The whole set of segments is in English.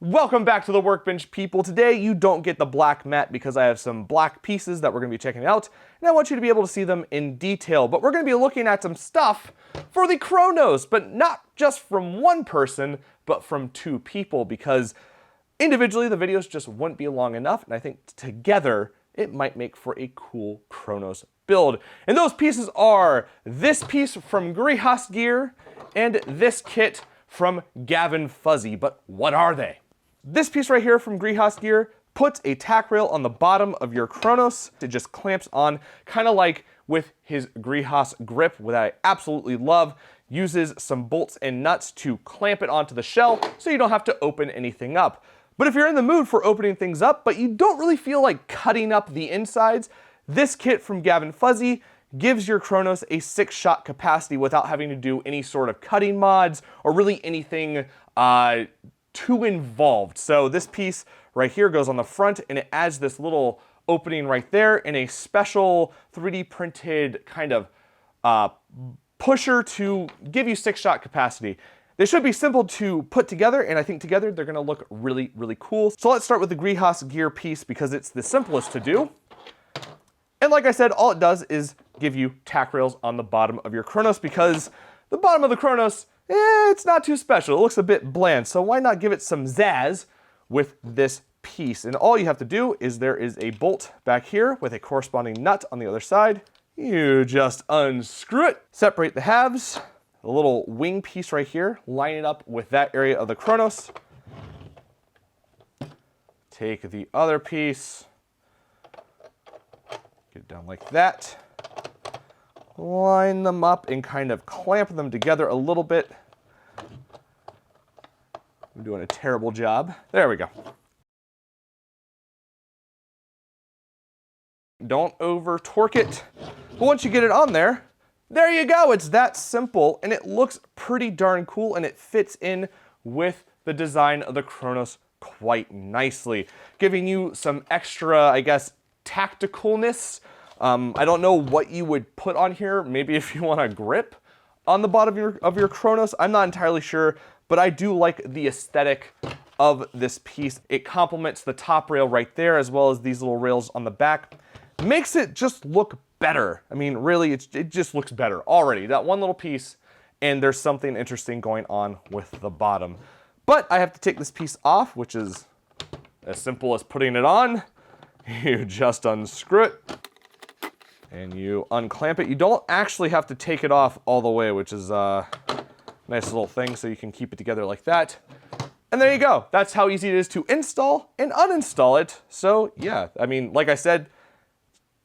Welcome back to the workbench, people. Today you don't get the black mat because I have some black pieces that we're going to be checking out, and I want you to be able to see them in detail. But we're going to be looking at some stuff for the Kronos, but not just from one person, but from two people, because individually the videos just wouldn't be long enough, and I think together it might make for a cool Kronos build. And those pieces are this piece from Greehas Gear and this kit from Gavin Fuzzy. But what are they? This piece right here from Greehas Gear puts a Tac-Rail on the bottom of your Kronos. It just clamps on, kind of like with his Greehas grip, that I absolutely love. Uses some bolts and nuts to clamp it onto the shell so you don't have to open anything up. But if you're in the mood for opening things up, but you don't really feel like cutting up the insides, this kit from Gavin Fuzzy gives your Kronos a 6-shot capacity without having to do any sort of cutting mods or really anything too involved. So this piece right here goes on the front and it adds this little opening right there and a special 3D printed kind of pusher to give you 6-shot capacity. They should be simple to put together, and I think together they're gonna look really, really cool. So let's start with the Greehas Gear piece because it's the simplest to do. And like I said, all it does is give you Tac-Rails on the bottom of your Kronos, because the bottom of the Kronos, it's not too special. It looks a bit bland, so why not give it some zazz with this piece? And all you have to do is there is a bolt back here with a corresponding nut on the other side. You just unscrew it, separate the halves, a little wing piece right here, line it up with that area of the Kronos. Take the other piece, get it down like that. Line them up and kind of clamp them together a little bit. I'm doing a terrible job. There we go. Don't over torque it. But once you get it on there, there you go. It's that simple, and it looks pretty darn cool, and it fits in with the design of the Kronos quite nicely, giving you some extra, I guess, tacticalness. I don't know what you would put on here. Maybe if you want a grip on the bottom of your Kronos. I'm not entirely sure, but I do like the aesthetic of this piece. It complements the top rail right there, as well as these little rails on the back. Makes it just look better. I mean, really, it just looks better already. That one little piece, and there's something interesting going on with the bottom. But I have to take this piece off, which is as simple as putting it on. You just unscrew it, and you unclamp it. You don't actually have to take it off all the way, which is a nice little thing, so you can keep it together like that. And there you go. That's how easy it is to install and uninstall it. So yeah, I mean, like I said,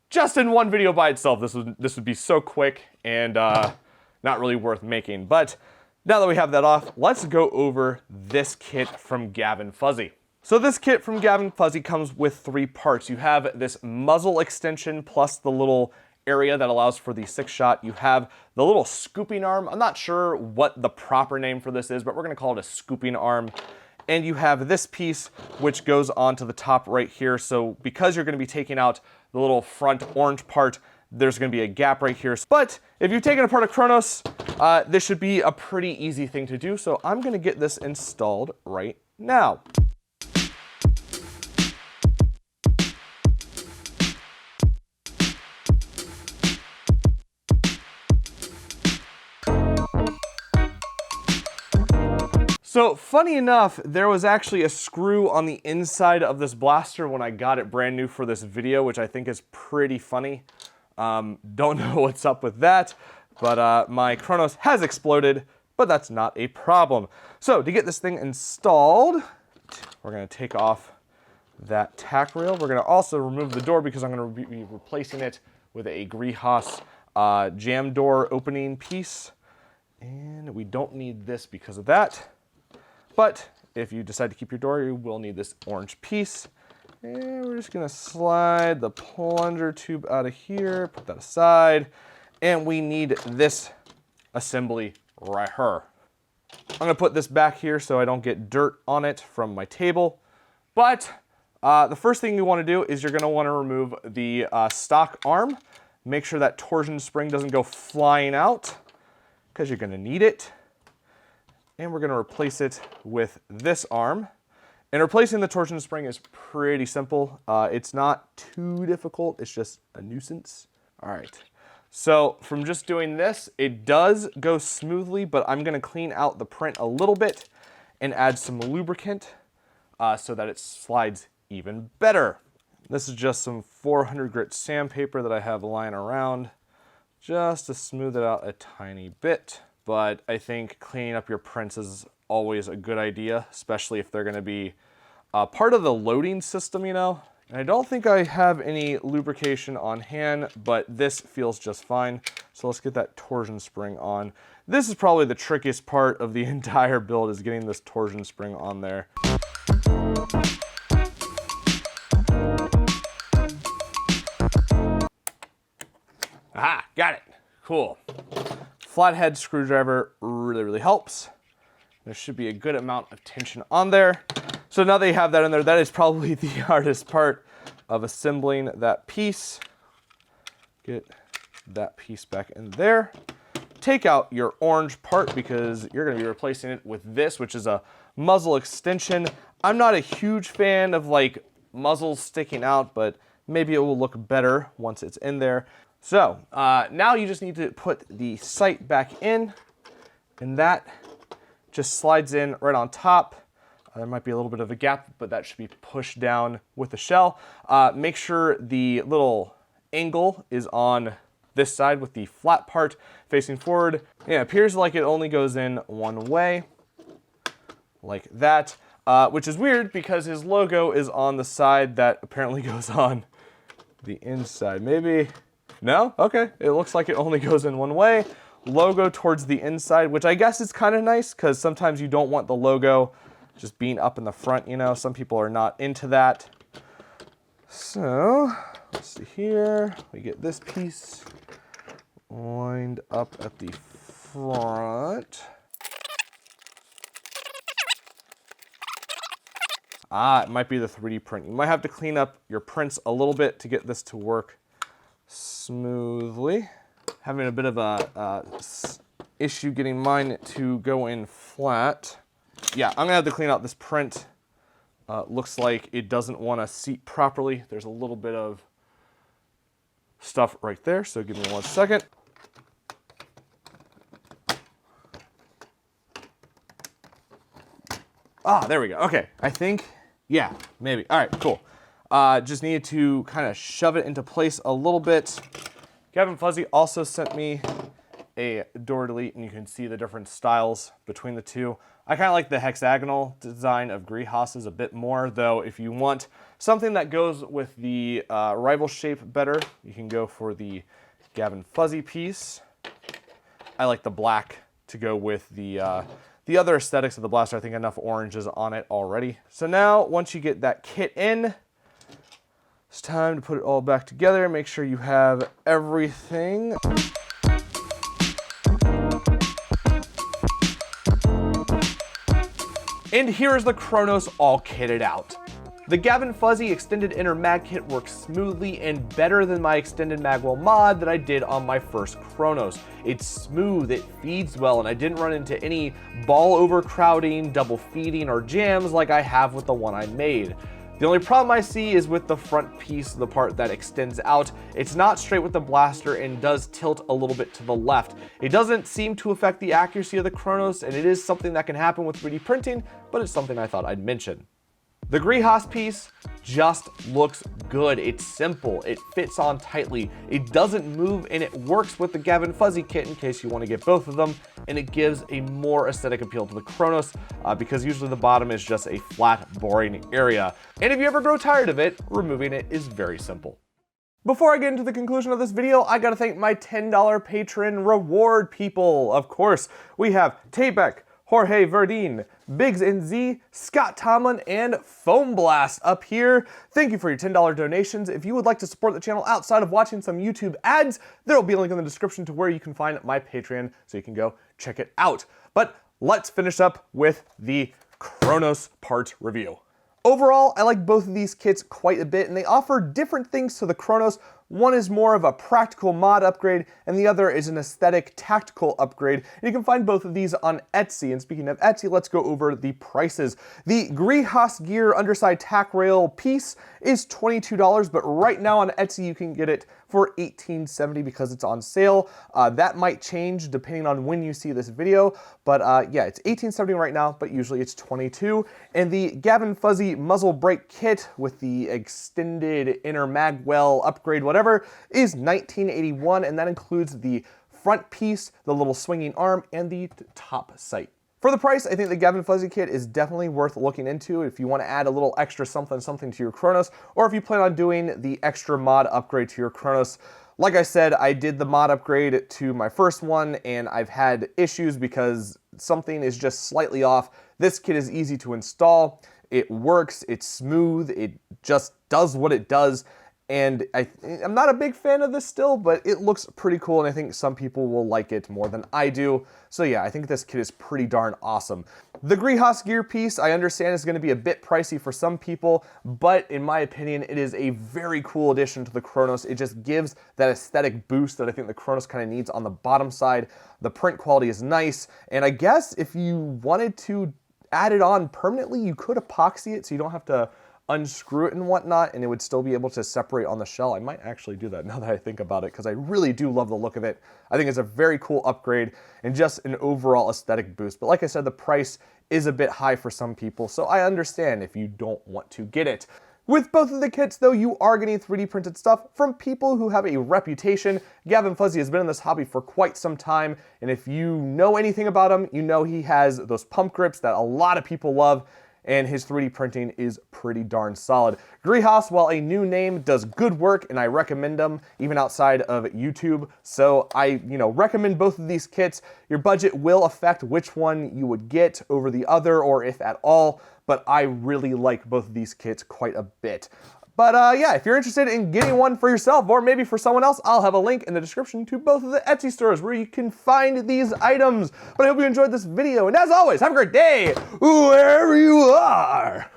just in one video by itself, this would be so quick and not really worth making. But now that we have that off, let's go over this kit from Gavin Fuzzy. So this kit from Gavin Fuzzy comes with 3 parts. You have this muzzle extension plus the little area that allows for the 6-shot. You have the little scooping arm. I'm not sure what the proper name for this is, but we're gonna call it a scooping arm. And you have this piece, which goes onto the top right here. So because you're gonna be taking out the little front orange part, there's gonna be a gap right here. But if you've taken apart a Kronos, this should be a pretty easy thing to do. So I'm gonna get this installed right now. So funny enough, there was actually a screw on the inside of this blaster when I got it brand new for this video, which I think is pretty funny. Don't know what's up with that, but my Kronos has exploded, but that's not a problem. So to get this thing installed, we're gonna take off that Tac-Rail. We're gonna also remove the door because I'm gonna be replacing it with a Greehas jam door opening piece. And we don't need this because of that. But if you decide to keep your door, you will need this orange piece. And we're just gonna slide the plunger tube out of here, put that aside. And we need this assembly right here. I'm gonna put this back here so I don't get dirt on it from my table. But the first thing you wanna do is you're gonna wanna remove the stock arm. Make sure that torsion spring doesn't go flying out, because you're gonna need it. And we're gonna replace it with this arm. And replacing the torsion spring is pretty simple. It's not too difficult, it's just a nuisance. All right, so from just doing this, it does go smoothly, but I'm gonna clean out the print a little bit and add some lubricant so that it slides even better. This is just some 400 grit sandpaper that I have lying around just to smooth it out a tiny bit. But I think cleaning up your prints is always a good idea, especially if they're gonna be part of the loading system, you know? And I don't think I have any lubrication on hand, but this feels just fine. So let's get that torsion spring on. This is probably the trickiest part of the entire build, is getting this torsion spring on there. Aha, got it, cool. Flathead screwdriver really helps. There should be a good amount of tension on there. So now that you have that in there, that is probably the hardest part of assembling that piece. Get that piece back in there. Take out your orange part because you're gonna be replacing it with this, which is a muzzle extension. I'm not a huge fan of like muzzles sticking out, but maybe it will look better once it's in there. So now you just need to put the sight back in, and that just slides in right on top. There might be a little bit of a gap, but that should be pushed down with the shell. Make sure the little angle is on this side with the flat part facing forward. Yeah, it appears like it only goes in one way, like that, which is weird because his logo is on the side that apparently goes on the inside. Maybe, no? Okay, it looks like it only goes in one way. Logo towards the inside, which I guess is kind of nice because sometimes you don't want the logo just being up in the front, you know? Some people are not into that. So, let's see here. We get this piece lined up at the front. It might be the 3D print. You might have to clean up your prints a little bit to get this to work smoothly. Having a bit of a issue getting mine to go in flat. Yeah, I'm gonna have to clean out this print. Looks like it doesn't want to seat properly. There's a little bit of stuff right there, so give me 1 second. There we go. Okay, I think, yeah, maybe. All right, cool. Just needed to kind of shove it into place a little bit. Gavin Fuzzy also sent me a door delete, and you can see the different styles between the two. I kind of like the hexagonal design of Greehas's a bit more, though if you want something that goes with the rival shape better, you can go for the Gavin Fuzzy piece. I like the black to go with the other aesthetics of the blaster. I think enough orange is on it already. So now, once you get that kit in, it's time to put it all back together. Make sure you have everything. And here is the Kronos all kitted out. The Gavin Fuzzy extended inner mag kit works smoothly and better than my extended magwell mod that I did on my first Kronos. It's smooth, it feeds well, and I didn't run into any ball overcrowding, double feeding, or jams like I have with the one I made. The only problem I see is with the front piece, the part that extends out. It's not straight with the blaster and does tilt a little bit to the left. It doesn't seem to affect the accuracy of the Kronos, and it is something that can happen with 3D printing, but it's something I thought I'd mention. The Greehas piece just looks good. It's simple, it fits on tightly, it doesn't move, and it works with the Gavin Fuzzy kit in case you want to get both of them, and it gives a more aesthetic appeal to the Kronos because usually the bottom is just a flat, boring area. And if you ever grow tired of it, removing it is very simple. Before I get into the conclusion of this video, I gotta thank my $10 patron reward people. Of course, we have Taybeck, Jorge Verdine, Biggs and Z, Scott Tomlin, and Foam Blast up here. Thank you for your $10 donations. If you would like to support the channel outside of watching some YouTube ads, there will be a link in the description to where you can find my Patreon so you can go check it out. But let's finish up with the Kronos part review. Overall, I like both of these kits quite a bit, and they offer different things to the Kronos, One is more of a practical mod upgrade, and the other is an aesthetic tactical upgrade. And you can find both of these on Etsy. And speaking of Etsy, let's go over the prices. The Greehas Gear underside Tac-Rail piece is $22, but right now on Etsy you can get it for $18.70 because it's on sale. That might change depending on when you see this video, but yeah, it's $18.70 right now, but usually it's $22. And the Gavin Fuzzy muzzle brake kit with the extended inner magwell upgrade, whatever, is $19.81, and that includes the front piece, the little swinging arm, and the top sight. For the price, I think the Gavin Fuzzy kit is definitely worth looking into if you want to add a little extra something to your Kronos, or if you plan on doing the extra mod upgrade to your Kronos. Like I said, I did the mod upgrade to my first one, and I've had issues because something is just slightly off. This kit is easy to install, it works, it's smooth, it just does what it does. And I'm not a big fan of this still, but it looks pretty cool, and I think some people will like it more than I do. So yeah, I think this kit is pretty darn awesome. The Greehas Gear piece, I understand, is going to be a bit pricey for some people, but in my opinion, it is a very cool addition to the Kronos. It just gives that aesthetic boost that I think the Kronos kind of needs on the bottom side. The print quality is nice, and I guess if you wanted to add it on permanently, you could epoxy it so you don't have to unscrew it and whatnot, and it would still be able to separate on the shell. I might actually do that now that I think about it, because I really do love the look of it. I think it's a very cool upgrade and just an overall aesthetic boost. But like I said, the price is a bit high for some people, so I understand if you don't want to get it. With both of the kits, though, you are getting 3D printed stuff from people who have a reputation. Gavin Fuzzy has been in this hobby for quite some time, and if you know anything about him, you know he has those pump grips that a lot of people love, and his 3D printing is pretty darn solid. Greehas, while a new name, does good work, and I recommend them even outside of YouTube. So I, recommend both of these kits. Your budget will affect which one you would get over the other, or if at all, but I really like both of these kits quite a bit. But yeah, if you're interested in getting one for yourself or maybe for someone else, I'll have a link in the description to both of the Etsy stores where you can find these items. But I hope you enjoyed this video, and as always, have a great day wherever you are.